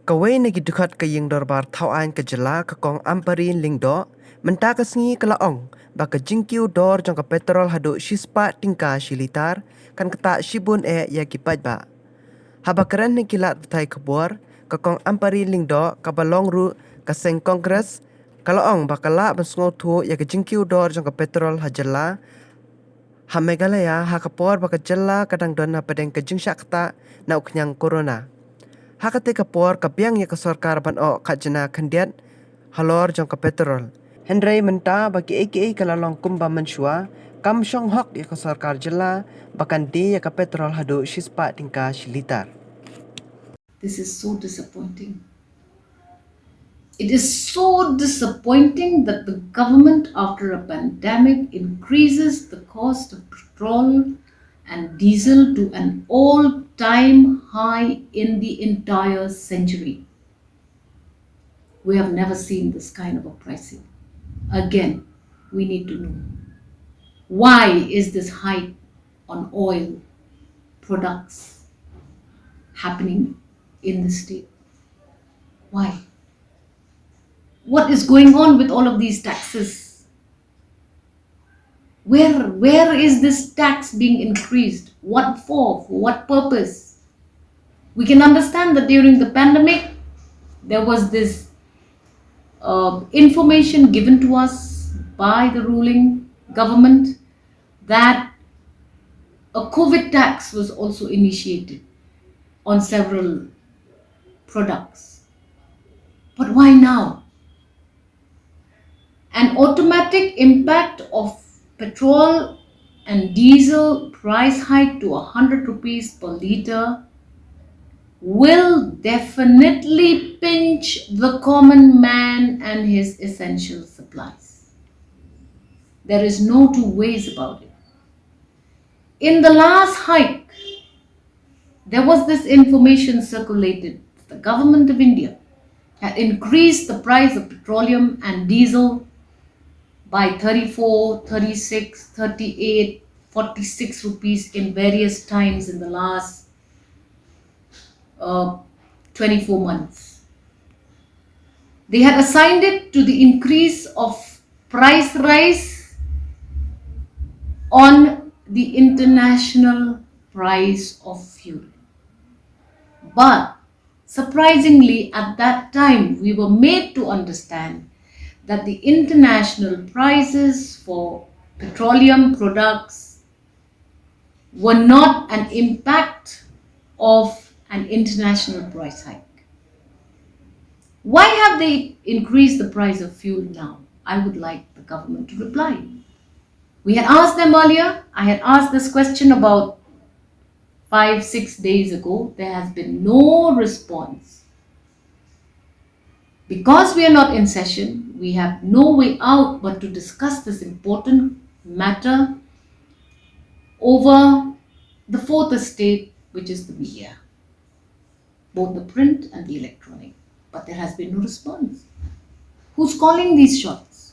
Kawai nagi dukat ke yang dorbar tauan ke jela ke kong amparin Lyngdoh, mentah ke sengi ke laong, baka jingkiew dor jong ke petrol hadu 100tyngka litar, kan kata shibun ya ki Paidbah. Haba keren ni kilat betai kebuar, ke kong amparin Lyngdoh ke balong ru ke seng kongres, ke laong baka la bensungo tu ya ke jingkiew dor jong ke petrol hajela, ha Meghalaya ha kapor baka jela kadang dona pedeng ke jingsyak kata na uknyang corona. Hakate kapor kapiang ya ke sarkar ban o kajana kandiat halor jong ke petrol. Henry menta bagi aka kalalong kumba mensua kam syong hok ya ke sarkar jela bakan di ya ke petrol hadu 100tyngka litar. This is so disappointing. It is so disappointing that the government, after a pandemic, increases the cost of petrol and diesel to an all time high in the entire century. We have never seen this kind of a pricing. Again, we need to know why is this hike on oil products happening in the state? Why? What is going on with all of these taxes? Where is this tax being increased? What for? For what purpose? We can understand that during the pandemic, there was this information given to us by the ruling government that a COVID tax was also initiated on several products. But why now? An automatic impact of petrol and diesel price hike to 100 rupees per litre will definitely pinch the common man and his essential supplies. There is no two ways about it. In the last hike, there was this information circulated. The government of India had increased the price of petroleum and diesel by 34, 36, 38, 46 rupees in various times in the last 24 months. They had assigned it to the increase of price rise on the international price of fuel. But surprisingly, at that time, we were made to understand that the international prices for petroleum products were not an impact of an international price hike. Why have they increased the price of fuel now? I would like the government to reply. We had asked them earlier. I had asked this question about 5-6 days ago. There has been no response. Because we are not in session, we have no way out but to discuss this important matter over the fourth estate, which is the media, both the print and the electronic. But there has been no response. Who's calling these shots?